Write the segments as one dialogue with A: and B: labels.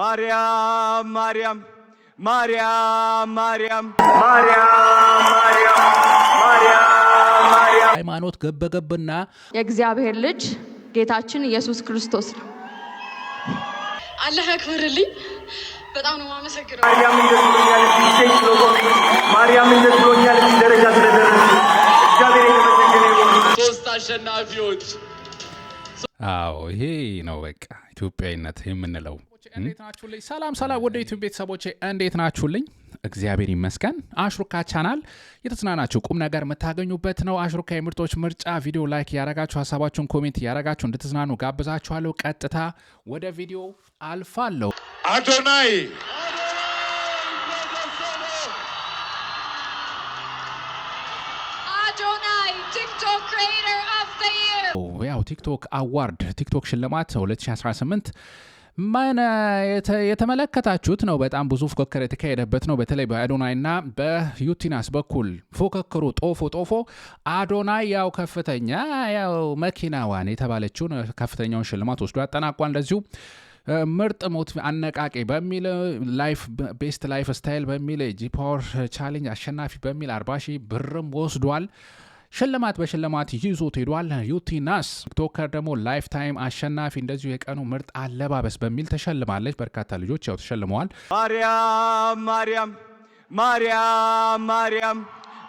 A: ማርያም ማርያም ማርያም ማርያም ማርያም ማርያም ማርያም
B: ሃይማኖት ገበገብና
C: የእግዚአብሔር ልጅ ጌታችን ኢየሱስ ክርስቶስ ነው።
D: አላህ ያክብርልኝ። በጣም ነው ማመሰግነው።
A: ማርያም እንደስሎኛል ደረጃ ስለደረሰ እግዚአብሔር የተመሰገነ ይሁን።
E: ሶስት አሸናፊዎች።
B: አዎ ይሄ ነው በቃ ኢትዮጵያዊነት የምንለው። እንዴት ናችሁልኝ? ሰላም ወደ ዩቲዩብ ቤተሰቦቼ እንዴት ናችሁልኝ? እግዚአብሔር ይመስገን። አሽሩካ ቻናል የተዝናናችሁ ቁም ነገር የምታገኙበት ነው። አሽሩካ የምርጦች ምርጫ ቪዲዮ ላይክ ያረጋችሁ ሐሳባችሁን ኮሜንት ያረጋችሁ እንድትዝናኑ ጋብዛችኋለሁ። ቀጥታ ወደ ቪዲዮ አልፋለሁ።
E: አዶናይ
D: ቲክቶክ ክሪኤተር ኦፍ ዘ ይር
B: ያው ቲክቶክ አዋርድ ቲክቶክ ሽልማት 2018 የተመለከታችሁት ነው። በጣም ብዙ ፉክክር የተካሄደበት ነው። በተለይ በአዶናይና በዩቲናስ በኩል ፉክክሩ ጦፎ አዶናይ ያው ከፍተኛ ያው መኪናዋን የተባለችውን ከፍተኛውን ሽልማት ወስዶ አጠናቋል። እንደዚሁ ምርጥ ሞት አነቃቂ በሚል ላይፍ ቤስት ላይፍ ስታይል በሚል ጂ-ፓወር ቻሌንጅ አሸናፊ በሚል 40,000 ብርም ወስዷል። ሽልማት በሽልማት ይዞት ሄዷል። ዩቲናስ ቲክቶከር ደግሞ ላይፍ ታይም አሸናፊ እንደዚሁ የቀኑ ምርጥ አለባበስ በሚል ተሸልማለች። በርካታ ልጆች ያው ተሸልመዋል።
A: ማርያም ማርያም ማርያም ማርያም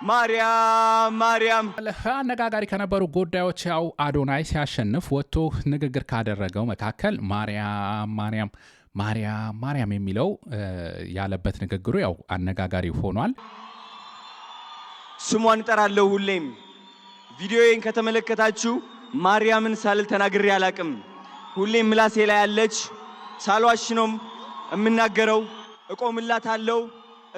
A: ማርያም ማርያም
B: አነጋጋሪ ከነበሩ ጉዳዮች ያው አዶናይ ሲያሸንፍ ወጥቶ ንግግር ካደረገው መካከል ማርያም የሚለው ያለበት ንግግሩ ያው አነጋጋሪ ሆኗል።
A: ስሟን እጠራለሁ ሁሌም። ቪዲዮዬን ከተመለከታችሁ ማርያምን ሳልል ተናግሬ አላቅም። ሁሌም ምላሴ ላይ ያለች ሳልዋሽ ነው የምናገረው። እቆምላታለሁ።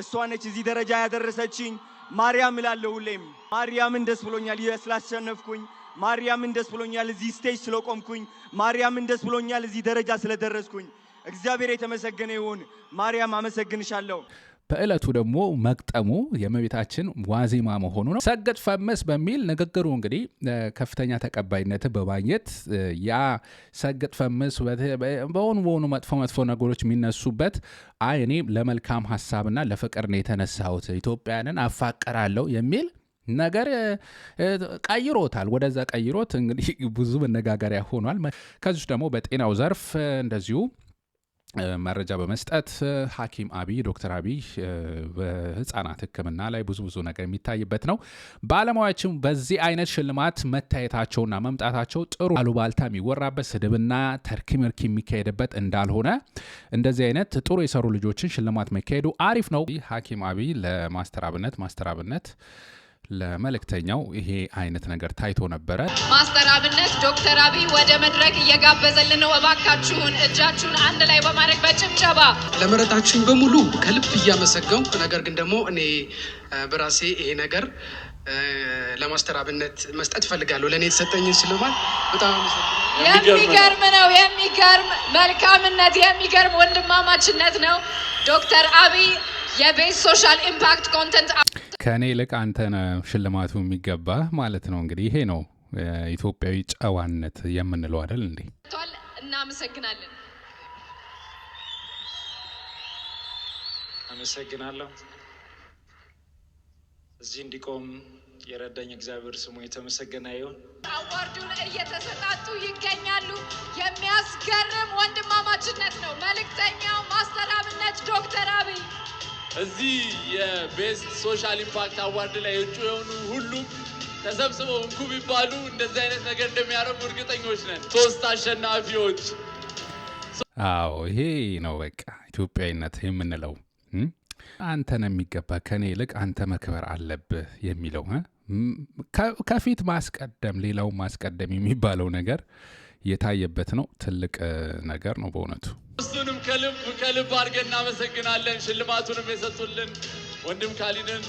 A: እሷ ነች እዚህ ደረጃ ያደረሰችኝ። ማርያም እላለሁ ሁሌም። ማርያምን ደስ ብሎኛል ስላሸነፍኩኝ። ማርያምን ደስ ብሎኛል እዚህ ስቴጅ ስለቆምኩኝ። ማርያምን ደስ ብሎኛል እዚህ ደረጃ ስለደረስኩኝ። እግዚአብሔር የተመሰገነ ይሁን። ማርያም አመሰግንሻለሁ።
B: በእለቱ ደግሞ መግጠሙ የእመቤታችን ዋዜማ መሆኑ ነው። ሰገጥ ፈመስ በሚል ንግግሩ እንግዲህ ከፍተኛ ተቀባይነት በማግኘት ያ ሰገጥ ፈመስ በሆኑ መጥፎ ነገሮች የሚነሱበት እኔ ለመልካም ሀሳብና ለፍቅር ነው የተነሳሁት ኢትዮጵያንን አፋቀራለሁ የሚል ነገር ቀይሮታል። ወደዛ ቀይሮት እንግዲህ ብዙ መነጋገሪያ ሆኗል። ከዚህ ደግሞ በጤናው ዘርፍ እንደዚሁ መረጃ በመስጠት ሐኪም አብይ ዶክተር አብይ በህፃናት ሕክምና ላይ ብዙ ነገር የሚታይበት ነው። ባለሙያዎችም በዚህ አይነት ሽልማት መታየታቸውና መምጣታቸው ጥሩ አሉባልታ የሚወራበት ስድብና ተርኪ ምርኪ የሚካሄድበት እንዳልሆነ እንደዚህ አይነት ጥሩ የሰሩ ልጆችን ሽልማት መካሄዱ አሪፍ ነው። ሐኪም አብይ ለማስተር አብነት ለመልእክተኛው ይሄ አይነት ነገር ታይቶ ነበረ።
D: ማስተር አብነት ዶክተር አብይ ወደ መድረክ እየጋበዘልን ነው። እባካችሁን እጃችሁን አንድ ላይ በማድረግ በጭብጨባ
F: ለመረጣችሁኝ በሙሉ ከልብ እያመሰገንኩ፣ ነገር ግን ደግሞ እኔ በራሴ ይሄ ነገር ለማስተር አብነት መስጠት ፈልጋለሁ። ለእኔ የተሰጠኝን ሽልማት በጣም
D: የሚገርም ነው። የሚገርም መልካምነት፣ የሚገርም ወንድማማችነት ነው። ዶክተር አብይ የቤስ ሶሻል ኢምፓክት ኮንተንት
B: ከኔ ይልቅ አንተ ነው ሽልማቱ የሚገባ ማለት ነው። እንግዲህ ይሄ ነው ኢትዮጵያዊ ጨዋነት የምንለው አይደል እንዴ?
D: እናመሰግናለን።
G: አመሰግናለሁ። እዚህ እንዲቆም የረዳኝ እግዚአብሔር ስሙ የተመሰገነ ይሁን።
D: አዋርዱን እየተሰጣጡ ይገኛሉ። የሚያስገርም ወንድማማችነት ነው። መልእክተኛው ማስተር አብነት ዶክተር አብይ
E: እዚህ የቤስት ሶሻል ኢምፓክት አዋርድ ላይ እጩ የሆኑ ሁሉም ተሰብስበው እንኩ ቢባሉ እንደዚህ አይነት ነገር እንደሚያደርጉ እርግጠኞች ነን። ሶስት አሸናፊዎች።
B: አዎ ይሄ ነው በቃ ኢትዮጵያዊነት የምንለው። አንተ ነው የሚገባ፣ ከኔ ይልቅ አንተ መክበር አለብህ የሚለው ከፊት ማስቀደም ሌላው ማስቀደም የሚባለው ነገር የታየበት ነው። ትልቅ ነገር ነው በእውነቱ።
E: እሱንም ከልብ አድርገን እናመሰግናለን። ሽልማቱንም የሰጡልን ወንድም ካሊንን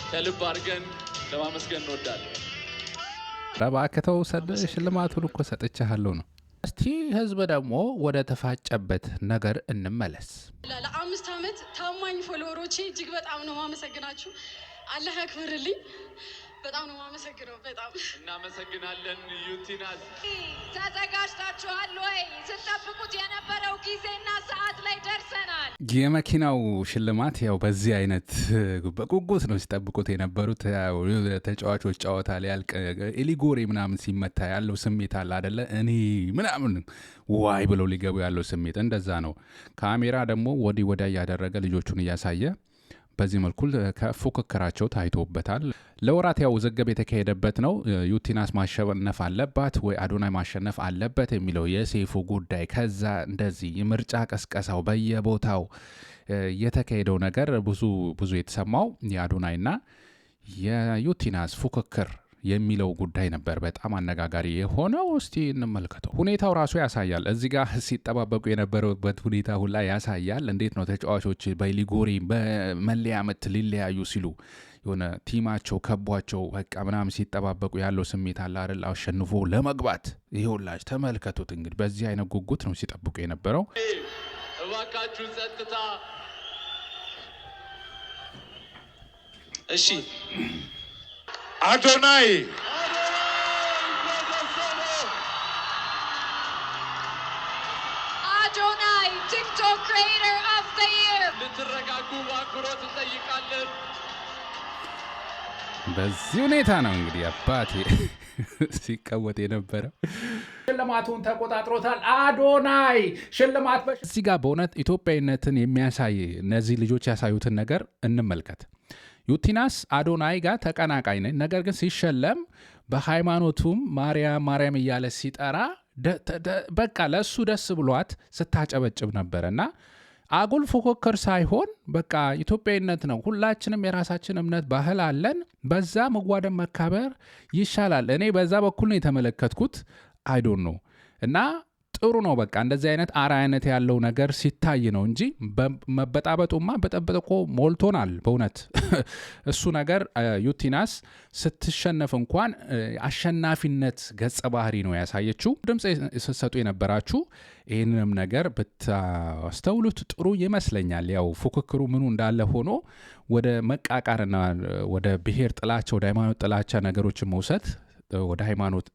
E: ከልብ አድርገን ለማመስገን እንወዳለን።
B: ረባከተው ሽልማቱን እኮ ሰጥቻለሁ ነው። እስቲ ህዝብ ደግሞ ወደ ተፋጨበት ነገር እንመለስ።
D: ለ5 ዓመት ታማኝ ፎሎወሮቼ እጅግ በጣም ነው ማመሰግናችሁ። አላህ ያክብርልኝ።
H: በጣም ነው ማመሰግነው። በጣም
E: እናመሰግናለን። ዩቲናስ
D: ተዘጋጅታችኋል ወይ? ስትጠብቁት የነበረው ጊዜና ሰዓት ላይ ደርሰናል።
B: የመኪናው ሽልማት ያው በዚህ አይነት በጉጉት ነው ሲጠብቁት የነበሩት። ተጫዋቾች ጨዋታ ላይ ያልቅ ኤሊጎሪ ምናምን ሲመታ ያለው ስሜት አለ አይደለ? እኔ ምናምን ዋይ ብለው ሊገቡ ያለው ስሜት እንደዛ ነው። ካሜራ ደግሞ ወዲህ ወዲያ እያደረገ ልጆቹን እያሳየ በዚህ መልኩ ከፉክክራቸው ታይቶበታል። ለወራት ያው ውዝግብ የተካሄደበት ነው። ዩቲናስ ማሸነፍ አለባት ወይ አዶናይ ማሸነፍ አለበት የሚለው የሴፉ ጉዳይ፣ ከዛ እንደዚህ የምርጫ ቀስቀሳው በየቦታው የተካሄደው ነገር ብዙ የተሰማው የአዶናይና የዩቲናስ ፉክክር የሚለው ጉዳይ ነበር በጣም አነጋጋሪ የሆነው። እስቲ እንመልከተው። ሁኔታው ራሱ ያሳያል። እዚህ ጋር ሲጠባበቁ የነበረበት ሁኔታ ሁላ ያሳያል። እንዴት ነው ተጫዋቾች በሊጎሪ በመለያ ምት ሊለያዩ ሲሉ የሆነ ቲማቸው ከቧቸው በቃ ምናምን ሲጠባበቁ ያለው ስሜት አለ አይደል? አሸንፎ ለመግባት ይኸውላችሁ ተመልከቱት። እንግዲህ በዚህ አይነት ጉጉት ነው ሲጠብቁ የነበረው።
E: እባካችሁ ጸጥታ።
I: እሺ አዶናይ
D: ቲክቶክ ክሪኤተር ኦፍ ዘ ይር።
E: ልትረጋጉ በአክብሮት እንጠይቃለን።
B: በዚህ ሁኔታ ነው እንግዲህ አባቴ ሲቀወጥ የነበረው። ሽልማቱን ተቆጣጥሮታል አዶናይ። ሽልማት እዚህ ጋር በእውነት ኢትዮጵያዊነትን የሚያሳይ እነዚህ ልጆች ያሳዩትን ነገር እንመልከት። ዩቲናስ አዶናይ ጋር ተቀናቃኝ ነኝ፣ ነገር ግን ሲሸለም በሃይማኖቱም ማርያም እያለ ሲጠራ በቃ ለእሱ ደስ ብሏት ስታጨበጭብ ነበረና አጉል ፉክክር ሳይሆን በቃ ኢትዮጵያዊነት ነው። ሁላችንም የራሳችን እምነት ባህል አለን። በዛ መጓደም መካበር ይሻላል። እኔ በዛ በኩል ነው የተመለከትኩት። አይዶን ነው እና ጥሩ ነው። በቃ እንደዚህ አይነት አርአያነት ያለው ነገር ሲታይ ነው እንጂ መበጣበጡማ በጠበጥቆ ሞልቶናል በእውነት እሱ ነገር። ዩቲናስ ስትሸነፍ እንኳን አሸናፊነት ገጸ ባህሪ ነው ያሳየችው። ድምፅ ስትሰጡ የነበራችሁ ይህንንም ነገር ብታስተውሉት ጥሩ ይመስለኛል። ያው ፉክክሩ ምኑ እንዳለ ሆኖ ወደ መቃቃርና ወደ ብሔር ጥላቻ፣ ወደ ሃይማኖት ጥላቻ ነገሮችን መውሰድ ወደ ሃይማኖት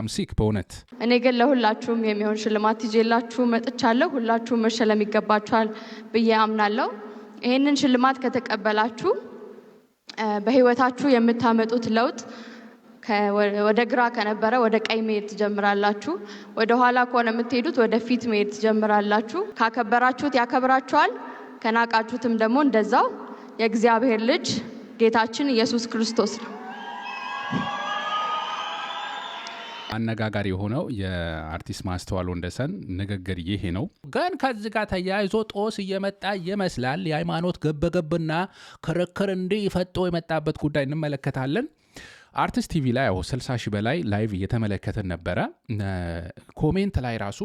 B: ሲክ በእውነት።
C: እኔ ግን ለሁላችሁም የሚሆን ሽልማት ይዤላችሁ መጥቻለሁ። ሁላችሁም መሸለም ይገባችኋል ብዬ አምናለሁ። ይህንን ሽልማት ከተቀበላችሁ በህይወታችሁ የምታመጡት ለውጥ ወደ ግራ ከነበረ ወደ ቀኝ መሄድ ትጀምራላችሁ። ወደ ኋላ ከሆነ የምትሄዱት ወደ ፊት መሄድ ትጀምራላችሁ። ካከበራችሁት ያከብራችኋል፣ ከናቃችሁትም ደግሞ እንደዛው። የእግዚአብሔር ልጅ ጌታችን ኢየሱስ ክርስቶስ ነው።
B: አነጋጋሪ የሆነው የአርቲስት ማስተዋል ወንደሰን ንግግር ይሄ ነው። ግን ከዚህ ጋር ተያይዞ ጦስ እየመጣ ይመስላል። የሃይማኖት ገበገብና ክርክር እንዲህ ፈጦ የመጣበት ጉዳይ እንመለከታለን። አርቲስት ቲቪ ላይ 60 ሺህ በላይ ላይቭ እየተመለከትን ነበረ። ኮሜንት ላይ ራሱ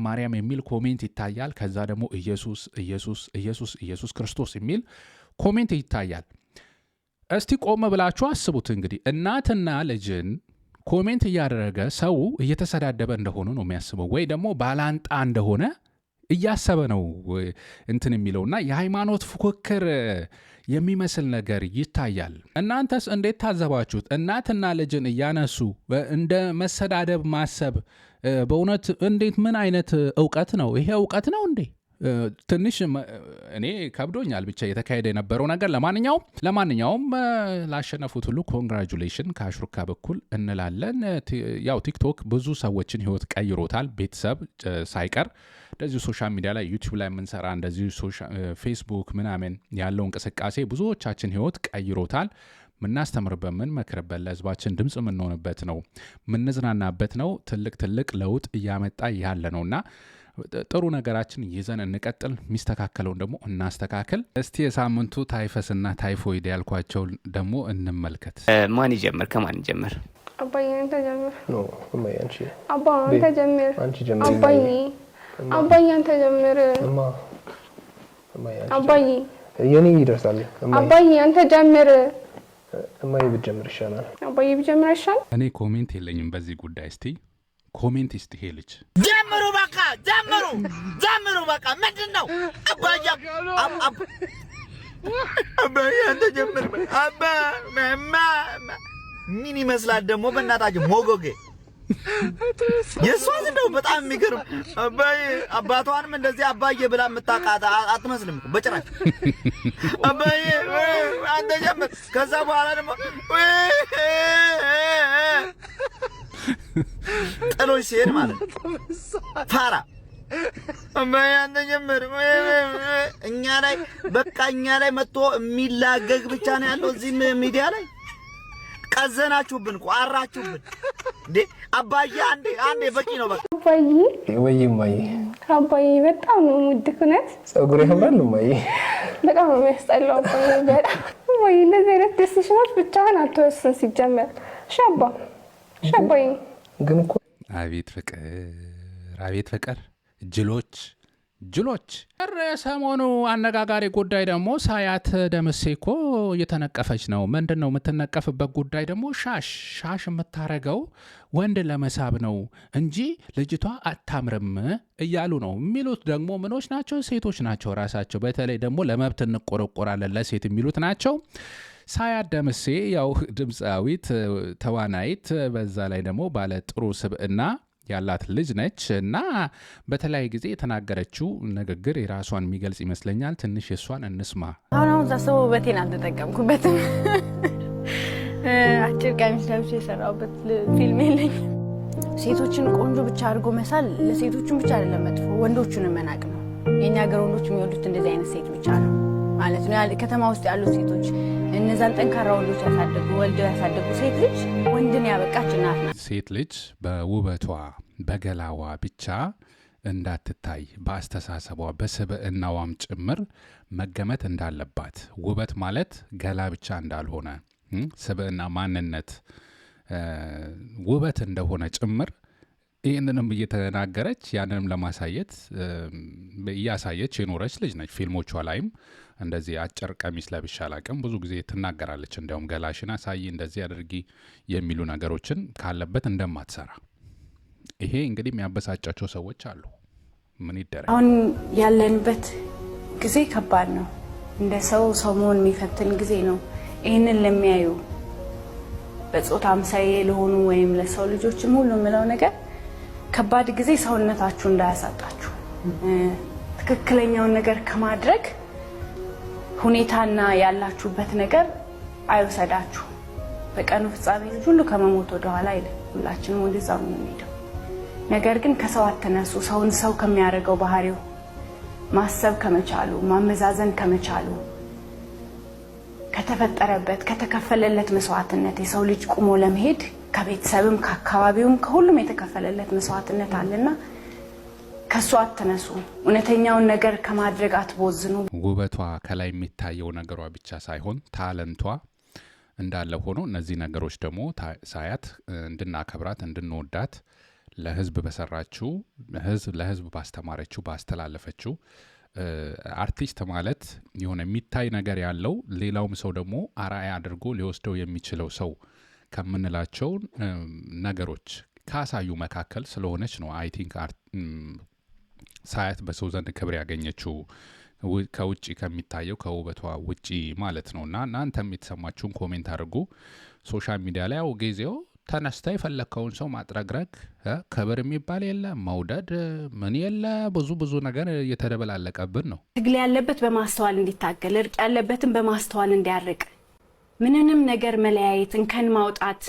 B: ማርያም የሚል ኮሜንት ይታያል። ከዛ ደግሞ ኢየሱስ ክርስቶስ የሚል ኮሜንት ይታያል። እስቲ ቆም ብላችሁ አስቡት። እንግዲህ እናትና ልጅን ኮሜንት እያደረገ ሰው እየተሰዳደበ እንደሆነ ነው የሚያስበው፣ ወይ ደግሞ ባላንጣ እንደሆነ እያሰበ ነው እንትን የሚለውና የሃይማኖት ፉክክር የሚመስል ነገር ይታያል። እናንተስ እንዴት ታዘባችሁት? እናትና ልጅን እያነሱ እንደ መሰዳደብ ማሰብ በእውነት እንዴት ምን አይነት እውቀት ነው? ይሄ እውቀት ነው እንዴ? ትንሽ እኔ ከብዶኛል ብቻ የተካሄደ የነበረው ነገር። ለማንኛውም ላሸነፉት ሁሉ ኮንግራጁሌሽን ከአሽሩካ በኩል እንላለን። ያው ቲክቶክ ብዙ ሰዎችን ህይወት ቀይሮታል፣ ቤተሰብ ሳይቀር እንደዚሁ ሶሻል ሚዲያ ላይ ዩቲዩብ ላይ የምንሰራ እንደዚሁ ፌስቡክ ምናምን ያለው እንቅስቃሴ ብዙዎቻችን ህይወት ቀይሮታል። ምናስተምርበት ምንመክርበት ለህዝባችን ድምፅ የምንሆንበት ነው፣ ምንዝናናበት ነው። ትልቅ ለውጥ እያመጣ ያለ ነውና ጥሩ ነገራችን ይዘን እንቀጥል፣ የሚስተካከለውን ደግሞ እናስተካክል። እስቲ የሳምንቱ ታይፈስና ታይፎይድ ያልኳቸው ደግሞ እንመልከት።
J: ማን ይጀምር? ከማን ይጀምር?
K: አባዬ አንተ ጀምር።
J: ኖ እማዬ አንቺ።
K: አባ አንተ ጀምር።
J: አንቺ ጀምር።
K: አባዬ አንተ ጀምር።
J: እማዬ
K: አባዬ
J: የኔ ይደርሳል።
K: አባዬ አንተ ጀምር።
J: እማዬ ብትጀምር ይሻላል።
K: አባዬ ብትጀምር ይሻላል።
B: እኔ ኮሜንት የለኝም በዚህ ጉዳይ። እስቲ ኮሜንት እስቲ ይሄ ልጅ
L: ጀምሩ፣ በቃ ጀምሩ በቃ። ምንድነው አባያ
H: አባዬ አንተ ጀምር አባ ማማ ምን ይመስላል ደግሞ በእናታችሁ ሞጎጌ የሷን እንደው በጣም የሚገርም አባዬ አባቷንም እንደዚህ አባዬ ብላ የምታውቃት አትመስልም በጭራሽ አባዬ አንተ ጀምር ከዛ በኋላ ደግሞ ጥሎሽ ሲሄድ ማለት ፋራ አባዬ አንተ ጀምር እኛ ላይ በቃ እኛ ላይ መጥቶ የሚላገግ ብቻ ነው ያለው እዚህ ሚዲያ ላይ ቀዘናችሁብን ቋራችሁብን እንዴ አባዬ አንዴ በቂ ነው በቃ
K: አባዬ
J: ወይ ማይ
K: አባዬ በጣም ነው የምወድህ እውነት
J: ጸጉር ያምራል ማይ
K: በጣም ነው የሚያስጠላው አባዬ በጣም ወይ እንደዚህ አይነት ዲሲሽኖች ብቻህን አትወስን ሲጀመር ሻባዬ
J: ግን እኮ
B: አቤት ፍቅር ጅሎች ሰሞኑ አነጋጋሪ ጉዳይ ደግሞ ሳያት ደምሴ እኮ እየተነቀፈች ነው። ምንድን ነው የምትነቀፍበት ጉዳይ ደግሞ ሻሽ የምታረገው ወንድ ለመሳብ ነው እንጂ ልጅቷ አታምርም እያሉ ነው የሚሉት። ደግሞ ምኖች ናቸው? ሴቶች ናቸው ራሳቸው። በተለይ ደግሞ ለመብት እንቆረቆራለን ለሴት የሚሉት ናቸው። ሳያት ደምሴ ያው ድምፃዊት፣ ተዋናይት፣ በዛ ላይ ደግሞ ባለ ጥሩ ስብዕና ያላት ልጅ ነች እና በተለያየ ጊዜ የተናገረችው ንግግር የራሷን የሚገልጽ ይመስለኛል። ትንሽ የሷን እንስማ።
I: አሁን ሳስበው ውበቴን አልተጠቀምኩበትም። አጭር ቀሚስ ለብሼ የሰራሁበት ፊልም የለኝም። ሴቶችን ቆንጆ ብቻ አድርጎ መሳል ለሴቶቹም ብቻ አይደለም መጥፎ፣ ወንዶቹን መናቅ ነው። የኛ ሀገር ወንዶች የሚወዱት እንደዚህ አይነት ሴት ብቻ ነው ማለት ነው። ከተማ ውስጥ ያሉ ሴቶች እነዛን ጠንካራ ወንዶች ያሳደጉ ወልደው ያሳደጉ ሴት ልጅ ወንድን ያበቃች እናት ናት።
B: ሴት ልጅ በውበቷ በገላዋ ብቻ እንዳትታይ በአስተሳሰቧ በስብዕናዋም ጭምር መገመት እንዳለባት፣ ውበት ማለት ገላ ብቻ እንዳልሆነ፣ ስብዕና ማንነት ውበት እንደሆነ ጭምር ይህንንም እየተናገረች ያንንም ለማሳየት እያሳየች የኖረች ልጅ ነች። ፊልሞቿ ላይም እንደዚህ አጭር ቀሚስ ለብሼ አላቅም ብዙ ጊዜ ትናገራለች። እንዲያውም ገላሽን አሳይ እንደዚህ አድርጊ የሚሉ ነገሮችን ካለበት እንደማትሰራ። ይሄ እንግዲህ የሚያበሳጫቸው ሰዎች አሉ። ምን ይደረግ?
I: አሁን ያለንበት ጊዜ ከባድ ነው። እንደ ሰው መሆን የሚፈትን ጊዜ ነው። ይህንን ለሚያዩ በጾታ አምሳዬ ለሆኑ ወይም ለሰው ልጆችም ሁሉ የምለው ነገር ከባድ ጊዜ ሰውነታችሁ እንዳያሳጣችሁ፣ ትክክለኛውን ነገር ከማድረግ ሁኔታና ያላችሁበት ነገር አይወሰዳችሁ። በቀኑ ፍጻሜ ልጅ ሁሉ ከመሞት ወደ ኋላ አይልም። ሁላችንም ወደዛ ነው የምንሄደው። ነገር ግን ከሰው አትነሱ። ሰውን ሰው ከሚያደርገው ባህሪው ማሰብ ከመቻሉ፣ ማመዛዘን ከመቻሉ፣ ከተፈጠረበት ከተከፈለለት መስዋዕትነት የሰው ልጅ ቁሞ ለመሄድ ከቤተሰብም ከአካባቢውም ከሁሉም የተከፈለለት መስዋዕትነት አለና ከሷ አትነሱ። እውነተኛውን ነገር ከማድረግ አትቦዝኑ።
B: ውበቷ ከላይ የሚታየው ነገሯ ብቻ ሳይሆን ታለንቷ እንዳለ ሆኖ እነዚህ ነገሮች ደግሞ ሳያት እንድናከብራት እንድንወዳት ለህዝብ በሰራችው ለህዝብ ባስተማረችው ባስተላለፈችው አርቲስት ማለት የሆነ የሚታይ ነገር ያለው ሌላውም ሰው ደግሞ አርአያ አድርጎ ሊወስደው የሚችለው ሰው ከምንላቸው ነገሮች ካሳዩ መካከል ስለሆነች ነው። አይ ቲንክ ሳያት በሰው ዘንድ ክብር ያገኘችው ከውጪ ከሚታየው ከውበቷ ውጪ ማለት ነው። እና እናንተም የተሰማችሁን ኮሜንት አድርጉ። ሶሻል ሚዲያ ላይ ያው ጊዜው ተነስተ የፈለከውን ሰው ማጥረግረግ፣ ክብር የሚባል የለ፣ መውደድ ምን የለ፣ ብዙ ነገር እየተደበላለቀብን ነው።
I: ትግል ያለበት በማስተዋል እንዲታገል፣ እርቅ ያለበትን በማስተዋል እንዲያርቅ፣ ምንንም ነገር መለያየት፣ እንከን ማውጣት፣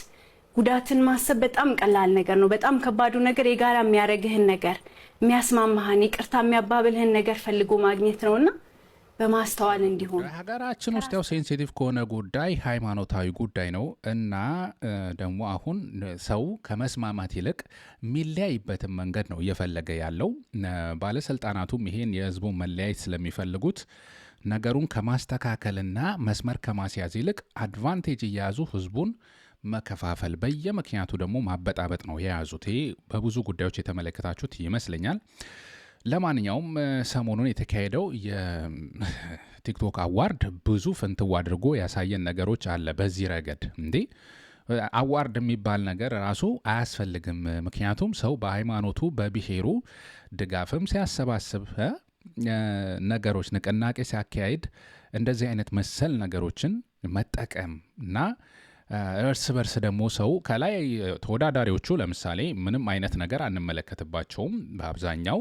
I: ጉዳትን ማሰብ በጣም ቀላል ነገር ነው። በጣም ከባዱ ነገር የጋራ የሚያረግህን ነገር የሚያስማማህን ይቅርታ የሚያባብልህን ነገር ፈልጎ ማግኘት ነውና በማስተዋል እንዲሆን
B: ሀገራችን ውስጥ ያው ሴንሲቲቭ ከሆነ ጉዳይ ሃይማኖታዊ ጉዳይ ነው እና ደግሞ አሁን ሰው ከመስማማት ይልቅ የሚለያይበትን መንገድ ነው እየፈለገ ያለው። ባለስልጣናቱም ይሄን የህዝቡ መለያየት ስለሚፈልጉት ነገሩን ከማስተካከልና መስመር ከማስያዝ ይልቅ አድቫንቴጅ እየያዙ ህዝቡን መከፋፈል በየምክንያቱ ደግሞ ማበጣበጥ ነው የያዙት። ይሄ በብዙ ጉዳዮች የተመለከታችሁት ይመስለኛል። ለማንኛውም ሰሞኑን የተካሄደው የቲክቶክ አዋርድ ብዙ ፍንትው አድርጎ ያሳየን ነገሮች አለ። በዚህ ረገድ እንዴ አዋርድ የሚባል ነገር ራሱ አያስፈልግም። ምክንያቱም ሰው በሃይማኖቱ በብሔሩ ድጋፍም ሲያሰባስብ ነገሮች ንቅናቄ ሲያካሄድ እንደዚህ አይነት መሰል ነገሮችን መጠቀም እና እርስ በርስ ደግሞ ሰው ከላይ ተወዳዳሪዎቹ ለምሳሌ ምንም አይነት ነገር አንመለከትባቸውም። በአብዛኛው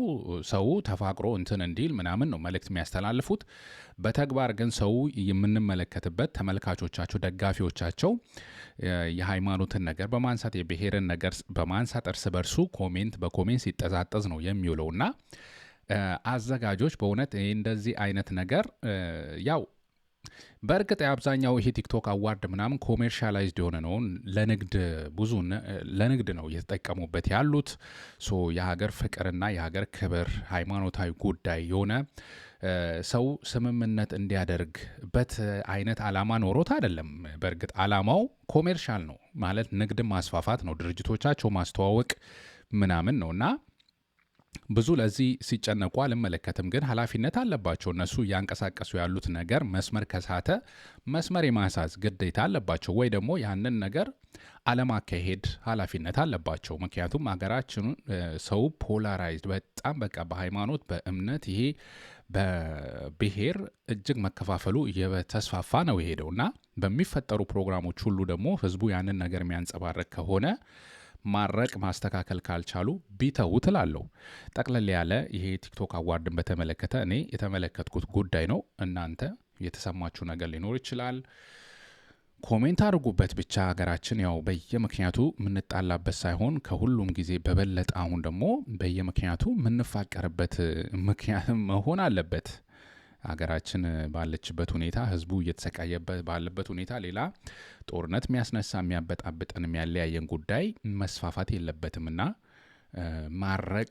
B: ሰው ተፋቅሮ እንትን እንዲል ምናምን ነው መልእክት የሚያስተላልፉት። በተግባር ግን ሰው የምንመለከትበት ተመልካቾቻቸው፣ ደጋፊዎቻቸው የሃይማኖትን ነገር በማንሳት የብሔርን ነገር በማንሳት እርስ በርሱ በኮሜንት ሲጠዛጠዝ ነው የሚውለውና አዘጋጆች በእውነት እንደዚህ አይነት ነገር ያው በእርግጥ የአብዛኛው ይሄ ቲክቶክ አዋርድ ምናምን ኮሜርሻላይዝድ የሆነ ነው፣ ለንግድ ነው እየተጠቀሙበት ያሉት። የሀገር ፍቅርና የሀገር ክብር ሃይማኖታዊ ጉዳይ የሆነ ሰው ስምምነት እንዲያደርግበት አይነት አላማ ኖሮት አይደለም። በእርግጥ አላማው ኮሜርሻል ነው ማለት ንግድን ማስፋፋት ነው፣ ድርጅቶቻቸው ማስተዋወቅ ምናምን ነውና ብዙ ለዚህ ሲጨነቁ አልመለከትም። ግን ኃላፊነት አለባቸው እነሱ እያንቀሳቀሱ ያሉት ነገር መስመር ከሳተ መስመር የማሳዝ ግዴታ አለባቸው፣ ወይ ደግሞ ያንን ነገር አለማካሄድ ኃላፊነት አለባቸው። ምክንያቱም ሀገራችን ሰው ፖላራይዝድ በጣም በቃ በሃይማኖት በእምነት ይሄ በብሔር እጅግ መከፋፈሉ እየተስፋፋ ነው የሄደው እና በሚፈጠሩ ፕሮግራሞች ሁሉ ደግሞ ህዝቡ ያንን ነገር የሚያንጸባርቅ ከሆነ ማረቅ ማስተካከል ካልቻሉ ቢተው ትላለሁ። ጠቅለል ያለ ይሄ ቲክቶክ አዋርድን በተመለከተ እኔ የተመለከትኩት ጉዳይ ነው። እናንተ የተሰማችሁ ነገር ሊኖር ይችላል፣ ኮሜንት አድርጉበት። ብቻ ሀገራችን ያው በየምክንያቱ የምንጣላበት ሳይሆን ከሁሉም ጊዜ በበለጠ አሁን ደግሞ በየምክንያቱ የምንፋቀርበት ምክንያት መሆን አለበት። ሀገራችን ባለችበት ሁኔታ ህዝቡ እየተሰቃየበት ባለበት ሁኔታ ሌላ ጦርነት የሚያስነሳ የሚያበጣብጠን የሚያለያየን ጉዳይ መስፋፋት የለበትምና ማረቅ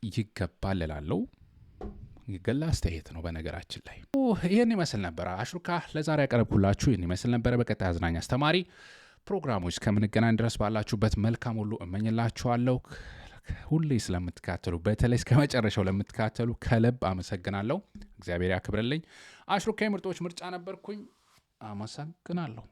B: ይገባል እላለሁ። ግል አስተያየት ነው። በነገራችን ላይ ይህን ይመስል ነበር አሽሩካ ለዛሬ ያቀረብኩላችሁ። ይህን ይመስል ነበረ። በቀጣይ አዝናኝ አስተማሪ ፕሮግራሞች ከምንገናኝ ድረስ ባላችሁበት መልካም ሁሉ እመኝላችኋለሁ። ሁሌ ስለምትካተሉ በተለይ እስከ መጨረሻው ለምትካተሉ ከልብ አመሰግናለሁ። እግዚአብሔር ያክብርልኝ። አሽሩካ የምርጦች ምርጫ ነበርኩኝ። አመሰግናለሁ።